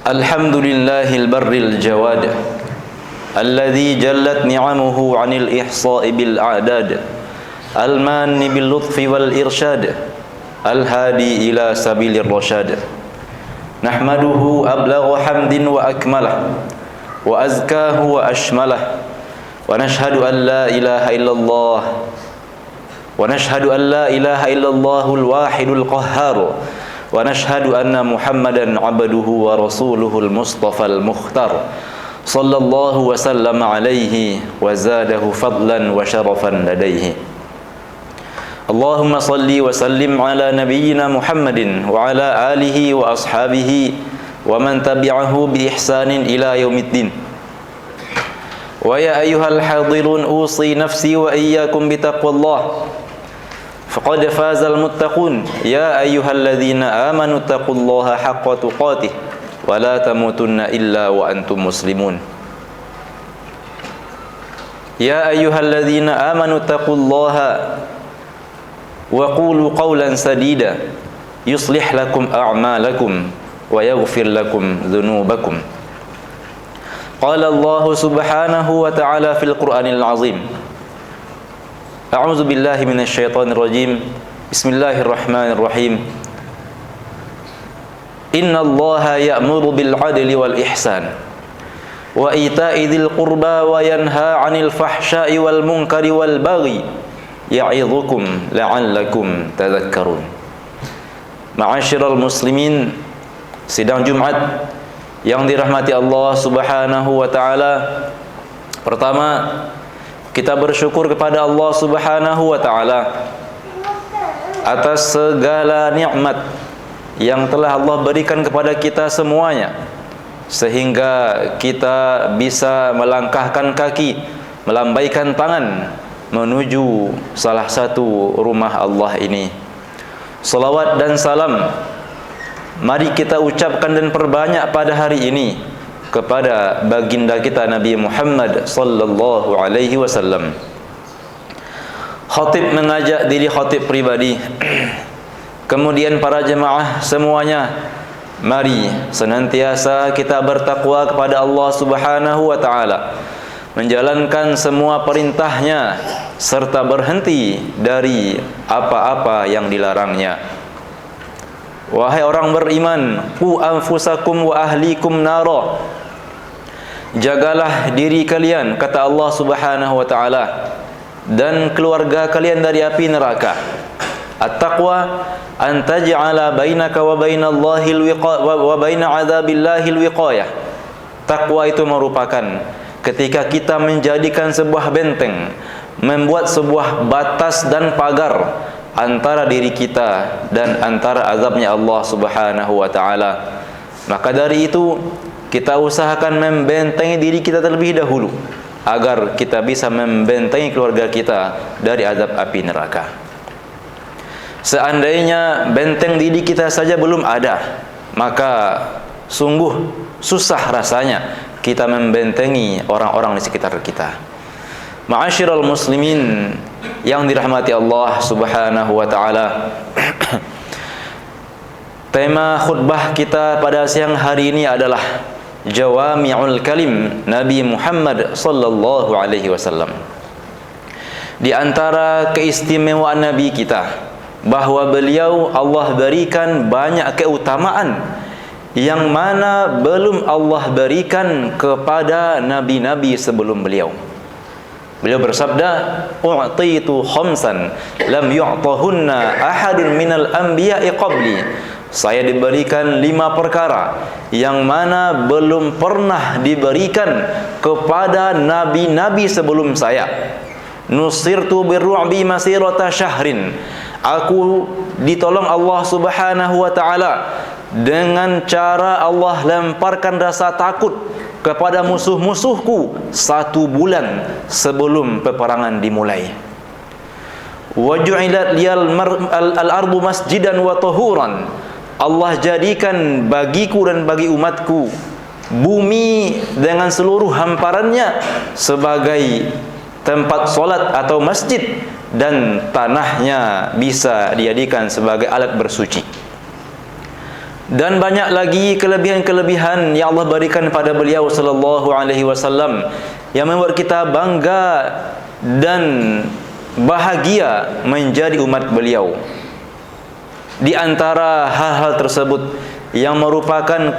Alhamdulillahil barril jawad alladzi jallat ni'amuhu 'anil ihsa'i bil a'dad al-manni bil lutfi wal irsyad al-hadi ila sabilir rasyad. Nahmaduhu ablagha hamdin wa akmalah wa azkahu wa ashmalah wa nashhadu an la ilaha illallah al wahidul qahhar wa nashhadu anna Muhammadan abduhu wa rasuluhul mustafal mukhtar sallallahu wa sallama alaihi wa zadahu fadlan wa syarafan ladaihi. Allahumma salli wa sallim ala nabiyyina Muhammadin wa ala alihi wa ashabihi wa man tabi'ahu bi ihsanin ila yaumiddin. Wa ya ayyuhal hadirun usi nafsi wa iyyakum bi taqwallah faqad fazal muttaqun. Ya ayyuhalladzina amanu taqullaha haqqa tuqatih wa la tamutunna illa wa antum muslimun. Ya ayyuhalladzina amanu taqullaha wa qulu qawlan sadida yuslih lakum a'malakum wa yaghfir lakum dhunubakum. Qala Allah subhanahu wa ta'ala fil Qur'anil azim. A'udzu billahi minasy syaithanir rajim. Bismillahirrahmanirrahim. Innallaha ya'muru bil 'adli wal ihsan wa ita'i dzil qurba wa yanha 'anil fahsya'i wal munkari wal baghi ya'idzukum la'allakum tadhakkarun. Ma'asyiral muslimin, sidang Jumat yang dirahmati Allah subhanahu wa ta'ala. Pertama, kita bersyukur kepada Allah subhanahu wa ta'ala atas segala nikmat yang telah Allah berikan kepada kita semuanya, sehingga kita bisa melangkahkan kaki, melambaikan tangan menuju salah satu rumah Allah ini. Salawat dan salam mari kita ucapkan dan perbanyak pada hari ini kepada baginda kita Nabi Muhammad sallallahu alaihi wasallam. Khatib mengajak diri khatib pribadi, kemudian para jemaah semuanya, mari senantiasa kita bertakwa kepada Allah subhanahu wa ta'ala, menjalankan semua perintahnya serta berhenti dari apa-apa yang dilarangnya. Wahai orang beriman, qu anfusakum wa ahlikum nara, jagalah diri kalian, kata Allah subhanahu wa ta'ala, dan keluarga kalian dari api neraka. At-taqwa an taj'ala bainaka wa bainallahi wa baina 'adzabillahil wiqayah. Takwa itu merupakan ketika kita menjadikan sebuah benteng, membuat sebuah batas dan pagar antara diri kita dan antara azabnya Allah subhanahu wa ta'ala. Maka dari itu kita usahakan membentengi diri kita terlebih dahulu, agar kita bisa membentengi keluarga kita dari azab api neraka. Seandainya benteng diri kita saja belum ada, maka sungguh susah rasanya kita membentengi orang-orang di sekitar kita. Ma'asyiral muslimin yang dirahmati Allah subhanahu wa ta'ala, tema khutbah kita pada siang hari ini adalah Jawami'ul Kalim Nabi Muhammad sallallahu alaihi wasallam. Di antara keistimewaan Nabi kita, bahwa beliau Allah berikan banyak keutamaan yang mana belum Allah berikan kepada nabi-nabi sebelum beliau. Beliau bersabda, "U'titu khamsan lam yu'tahunna ahadun minal anbiya'i qabli." Saya diberikan 5 perkara yang mana belum pernah diberikan kepada nabi-nabi sebelum saya. Nusirtu birru'bi masirata syahrin. Aku ditolong Allah subhanahu wa ta'ala dengan cara Allah lemparkan rasa takut kepada musuh-musuhku 1 bulan sebelum peperangan dimulai. Wa ju'ilat liyal al-ardu masjidan wa tahuran. Allah jadikan bagiku dan bagi umatku bumi dengan seluruh hamparannya sebagai tempat solat atau masjid, dan tanahnya bisa dijadikan sebagai alat bersuci. Dan banyak lagi kelebihan-kelebihan yang Allah berikan pada beliau sallallahu alaihi wasallam yang membuat kita bangga dan bahagia menjadi umat beliau. Di antara hal-hal tersebut yang merupakan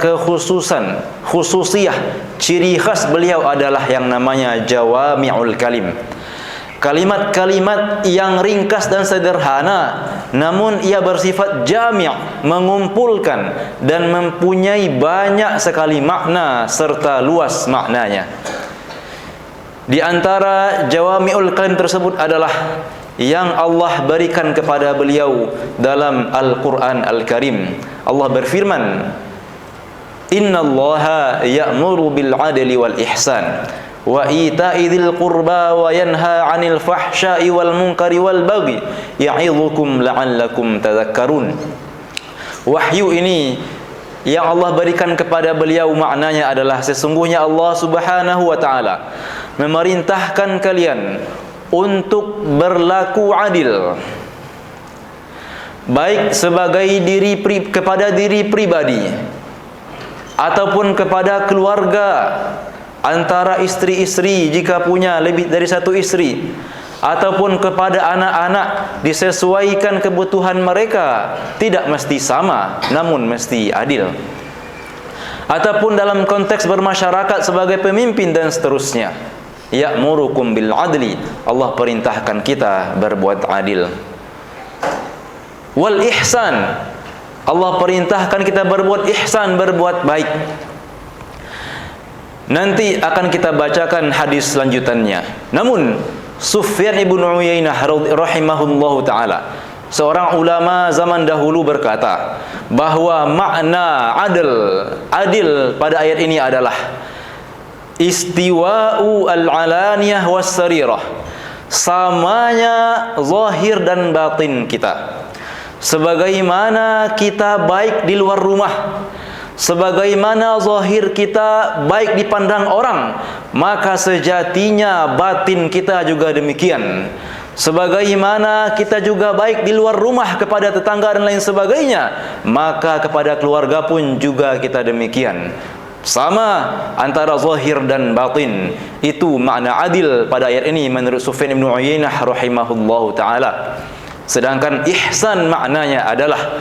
khususiyah, ciri khas beliau adalah yang namanya jawami'ul kalim. Kalimat-kalimat yang ringkas dan sederhana, namun ia bersifat jami', mengumpulkan dan mempunyai banyak sekali makna serta luas maknanya. Di antara jawami'ul kalim tersebut adalah yang Allah berikan kepada beliau dalam Al-Quran Al-Karim. Allah berfirman, Innallaha ya'muru bil adli wal ihsan wa ita'i dzil qurba wa yanha 'anil fahsya'i wal munkari wal baghi ya'idzukum la'allakum tadhakkarun. Wahyu ini yang Allah berikan kepada beliau maknanya adalah sesungguhnya Allah Subhanahu wa taala memerintahkan kalian untuk berlaku adil, baik sebagai kepada diri pribadi ataupun kepada keluarga, antara istri-istri jika punya lebih dari satu istri, ataupun kepada anak-anak, disesuaikan kebutuhan mereka, tidak mesti sama namun mesti adil. Ataupun dalam konteks bermasyarakat sebagai pemimpin dan seterusnya, ya'murukum bil adli, Allah perintahkan kita berbuat adil. Wal ihsan, Allah perintahkan kita berbuat ihsan, berbuat baik. Nanti akan kita bacakan hadis lanjutannya. Namun Sufyan ibn Uyainah rahimahullahu ta'ala, seorang ulama zaman dahulu, berkata bahwa makna adil pada ayat ini adalah istiwa'u al-alaniyah was-sarirah, samanya zahir dan batin kita. Sebagaimana kita baik di luar rumah, sebagaimana zahir kita baik dipandang orang, maka sejatinya batin kita juga demikian. Sebagaimana kita juga baik di luar rumah kepada tetangga dan lain sebagainya, maka kepada keluarga pun juga kita demikian. Sama antara zahir dan batin. Itu makna adil pada ayat ini menurut Sufyan ibn Uyainah rahimahullahu ta'ala. Sedangkan ihsan maknanya adalah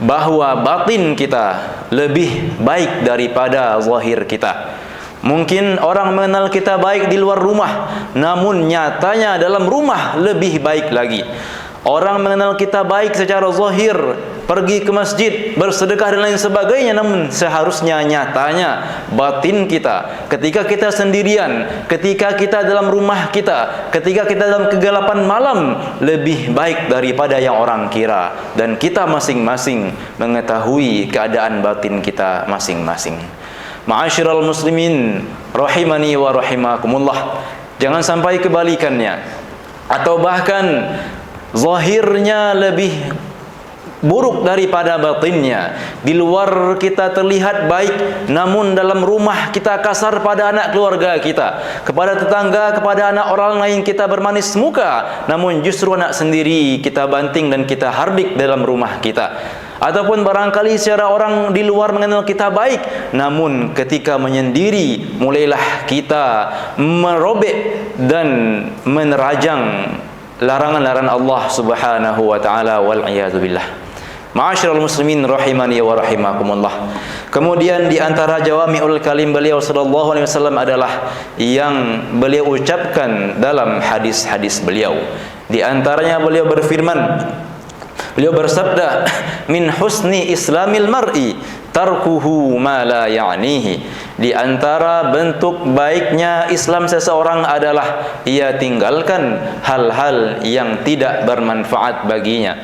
bahwa batin kita lebih baik daripada zahir kita. Mungkin orang mengenal kita baik di luar rumah, namun nyatanya dalam rumah lebih baik lagi. Orang mengenal kita baik secara zahir, pergi ke masjid, bersedekah dan lain sebagainya, namun seharusnya nyatanya batin kita, ketika kita sendirian, ketika kita dalam rumah kita, ketika kita dalam kegelapan malam, lebih baik daripada yang orang kira. Dan kita masing-masing mengetahui keadaan batin kita masing-masing. Ma'asyiral muslimin rahimani wa rahimakumullah, jangan sampai kebalikannya, atau bahkan zahirnya lebih buruk daripada batinnya. Di luar kita terlihat baik, namun dalam rumah kita kasar pada anak keluarga kita, kepada tetangga, kepada anak orang lain kita bermanis muka, namun justru anak sendiri kita banting dan kita hardik dalam rumah kita. Ataupun barangkali secara orang di luar mengenal kita baik, namun ketika menyendiri mulailah kita merobek dan menerajang larangan-larangan Allah Subhanahu wa taala, wal iyadu billah. Ma'asyiral muslimin rahimani wa rahimakumullah. Kemudian di antara jawami'ul kalim beliau sallallahu alaihi wasallam adalah yang beliau ucapkan dalam hadis-hadis beliau. Di antaranya beliau berfirman, beliau bersabda, min husni islamil mar'i tarkuhu ma la ya'nihi. Di antara bentuk baiknya Islam seseorang adalah ia tinggalkan hal-hal yang tidak bermanfaat baginya,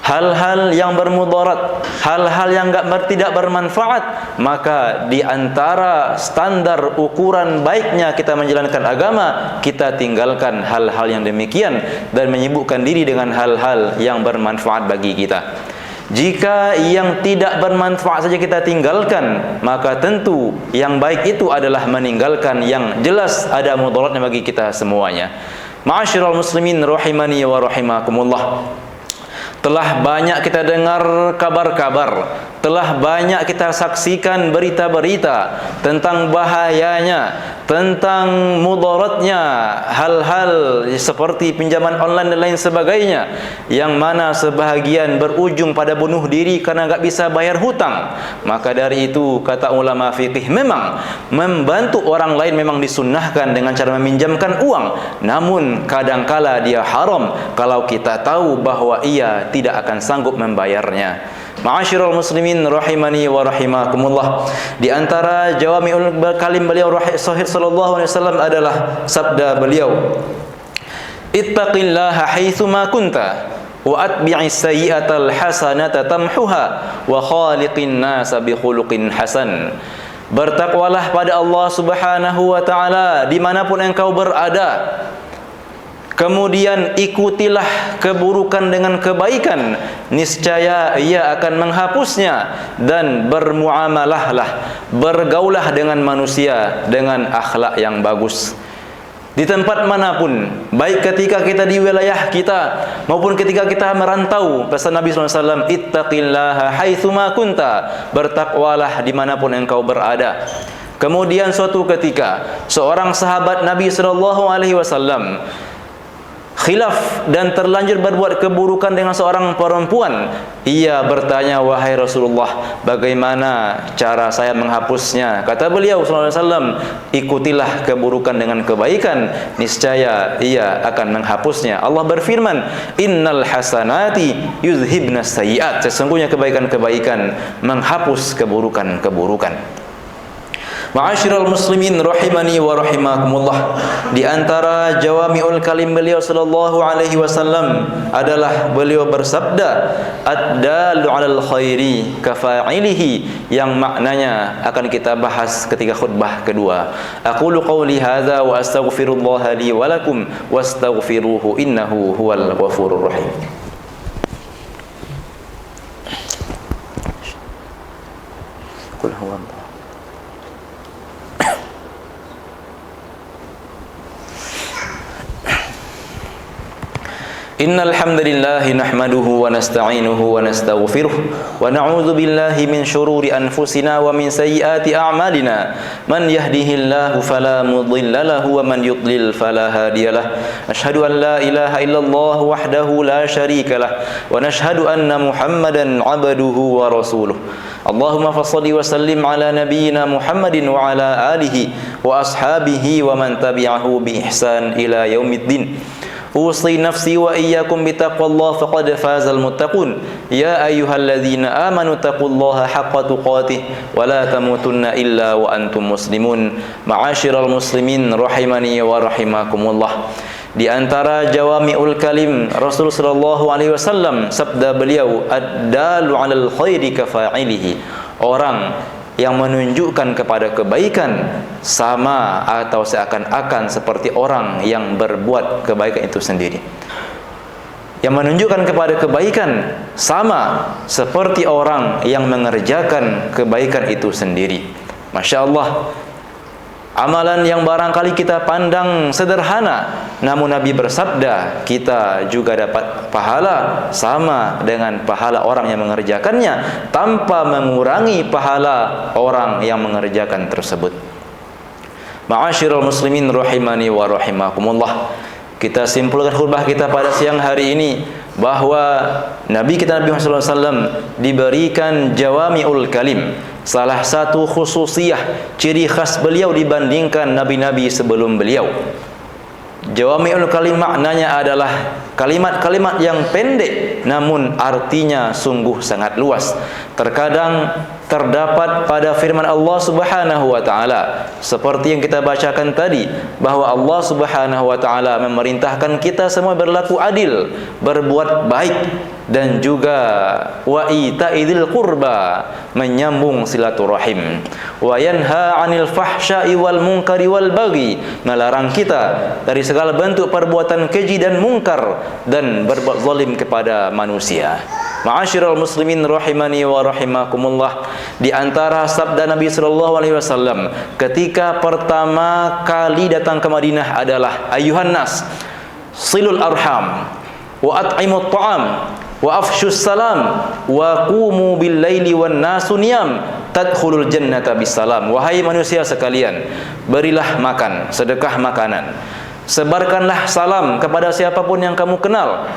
hal-hal yang bermudarat, hal-hal yang tidak bermanfaat. Maka di antara standar ukuran baiknya kita menjalankan agama, kita tinggalkan hal-hal yang demikian dan menyibukkan diri dengan hal-hal yang bermanfaat bagi kita. Jika yang tidak bermanfaat saja kita tinggalkan, maka tentu yang baik itu adalah meninggalkan yang jelas ada mudaratnya bagi kita semuanya. Ma'asyiral muslimin rahimani wa rahimakumullah, telah banyak kita dengar kabar-kabar telah banyak kita saksikan berita-berita tentang bahayanya, tentang mudaratnya hal-hal seperti pinjaman online dan lain sebagainya, yang mana sebahagian berujung pada bunuh diri karena enggak bisa bayar hutang. Maka dari itu kata ulama fikih, memang membantu orang lain memang disunnahkan dengan cara meminjamkan uang, namun kadangkala dia haram kalau kita tahu bahwa ia tidak akan sanggup membayarnya. Ma'asyiral muslimin rahimani wa rahimakumullah, di antara jawami'ul kalim beliau Sahih sallallahu alaihi wasallam adalah sabda beliau, ittaqillaha haitsu ma kunta wa atbi'is sayyi'atal hasanata tamhuha wa khaliqin nasa bi khuluqin hasan. Bertakwalah pada Allah Subhanahu wa taala dimanapun engkau berada, kemudian ikutilah keburukan dengan kebaikan, niscaya ia akan menghapusnya, dan bermuamalahlah, bergaulah dengan manusia dengan akhlak yang bagus. Di tempat manapun, baik ketika kita di wilayah kita maupun ketika kita merantau, pesan Nabi SAW, ittaqillaha haitsu ma kunta, bertakwalah dimanapun engkau berada. Kemudian suatu ketika seorang sahabat Nabi SAW khilaf dan terlanjur berbuat keburukan dengan seorang perempuan. Ia bertanya, wahai Rasulullah, bagaimana cara saya menghapusnya? Kata beliau sallallahu alaihi wasallam, ikutilah keburukan dengan kebaikan, niscaya ia akan menghapusnya. Allah berfirman, innal hasanati yuzhibnas sayyi'at, sesungguhnya kebaikan-kebaikan menghapus keburukan-keburukan. Ma'asyiral muslimin rahimani wa rahimakumullah, di antara jawami'ul kalim beliau sallallahu alaihi wasallam adalah beliau bersabda, ad-dalu 'alal khairi kafa'ilihi, yang maknanya akan kita bahas ketika khutbah kedua. Aqulu qawli hadza wa astaghfirullaha li wa lakum wastaghfiruhu innahu huwal ghafurur rahim. Qul huwa Innal hamdalillah nahmaduhu wa nasta'inuhu wa nastaghfiruh wa na'udzu billahi min shururi anfusina wa min sayyiati a'malina. Man yahdihillahu fala mudilla lahu wa man yudlil fala hadiyalah. Asyhadu an la ilaha illallah wahdahu la syarika lah wa nashhadu anna Muhammadan 'abduhu wa rasuluh. Allahumma fassalli wa sallim ala nabiyyina Muhammadin wa ala alihi wa ashabihi wa man tabi'ahu bi ihsan ila yaumiddin. Usi nafsi wa iyyakum bittaqwallah faqad fazal muttaqun. Ya ayyuhalladzina amanu taqullaha haqqa tuqatih wa la tamutunna illa wa antum muslimun. Ma'asyiral muslimin rahimani wa rahimakumullah, di antara jawami'ul kalim Rasul sallallahu alaihi wasallam, sabda beliau, ad-dalu 'alal khairi kafa'ilihi, orang yang menunjukkan kepada kebaikan sama atau seakan-akan seperti orang yang berbuat kebaikan itu sendiri. Yang menunjukkan kepada kebaikan sama seperti orang yang mengerjakan kebaikan itu sendiri. Masya Allah, amalan yang barangkali kita pandang sederhana, namun Nabi bersabda kita juga dapat pahala sama dengan pahala orang yang mengerjakannya, tanpa mengurangi pahala orang yang mengerjakan tersebut. Ma'asyiral muslimin rahimani wa rahimakumullah, kita simpulkan khutbah kita pada siang hari ini bahwa Nabi kita Nabi Muhammad SAW diberikan jawami'ul kalim. Salah satu khususiyah, ciri khas beliau dibandingkan nabi-nabi sebelum beliau. Jawami'ul kalim maknanya adalah kalimat-kalimat yang pendek namun artinya sungguh sangat luas. Terkadang terdapat pada firman Allah Subhanahu wa taala seperti yang kita bacakan tadi, bahwa Allah Subhanahu wa taala memerintahkan kita semua berlaku adil, berbuat baik, dan juga wa ita'idil qurba, menyambung silaturahim, wa yanha 'anil fahsya'i wal munkari wal baghi, melarang kita dari segala bentuk perbuatan keji dan mungkar dan berbuat zalim kepada manusia. Ma'asyiral muslimin rahimani wa rahimakumullah, di antara sabda Nabi sallallahu alaihi wasallam ketika pertama kali datang ke Madinah adalah, ayuhan nas silul arham wa at'imut ta'am wa afshus salam wa qumu bil laili wan nasu niyam tadkhulul jannata bisalam. Wahai manusia sekalian, berilah makan, sedekah makanan, sebarkanlah salam kepada siapapun yang kamu kenal,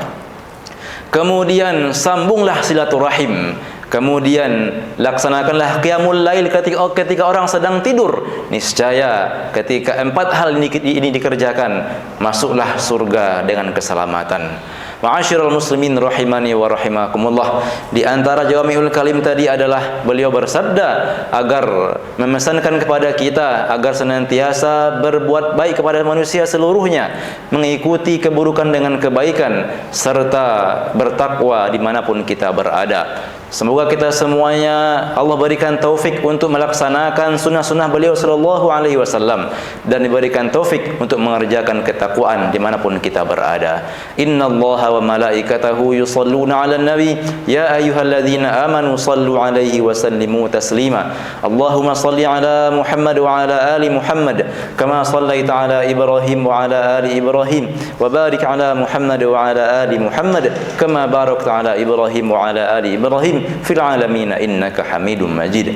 kemudian sambunglah silaturahim, kemudian laksanakanlah qiyamul lail ketika orang sedang tidur. Niscaya ketika 4 hal ini dikerjakan, masuklah surga dengan keselamatan. Ma'asyiral muslimin rahimani wa rahimakumullah. Di antara jawami'ul kalim tadi adalah beliau bersabda agar memesankan kepada kita agar senantiasa berbuat baik kepada manusia seluruhnya, mengikuti keburukan dengan kebaikan, serta bertakwa dimanapun kita berada. Semoga kita semuanya Allah berikan taufik untuk melaksanakan sunnah-sunnah beliau sallallahu alaihi wasallam, dan diberikan taufik untuk mengerjakan ketakwaan dimanapun kita berada. Innallaha wa malaikatahu yusalluna 'alan nabi ya ayyuhalladzina amanu sallu 'alaihi wa sallimu taslima. Allahumma salli 'ala Muhammad wa 'ala ali Muhammad kama shallaita 'ala Ibrahim wa 'ala ali Ibrahim wa barik 'ala Muhammad wa 'ala ali Muhammad kama barakta 'ala Ibrahim wa 'ala ali Ibrahim fil alamin innaka Hamidum Majid.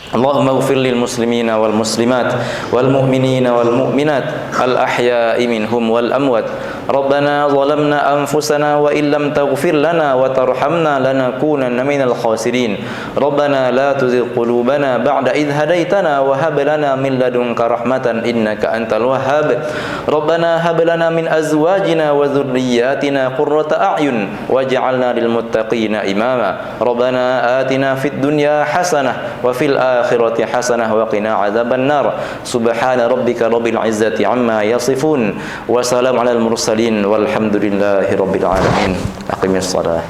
Allahumma ighfir lil muslimina wal muslimat wal mu'minina wal mu'minat al ahya'i minhum wal amwat. Rabbana zalamna anfusana wa illam taghfir lana wa tarhamna lanakunanna minal khasirin. Rabbana la tuzigh qulubana ba'da idh hadaitana wa hab lana min ladunka rahmatan innaka antal wahhab. Rabbana hab lana min azwajina wa dhurriyyatina qurrata a'yun waj'alna lil muttaqina imama. Rabbana atina fid dunya hasanah wa fil akhirati hasanah wa qina adzaban nar. Subhana rabbika rabbil izzati amma yasifun wa salamun alal mursalin walhamdulillahi rabbil alamin. Aqimis shalah.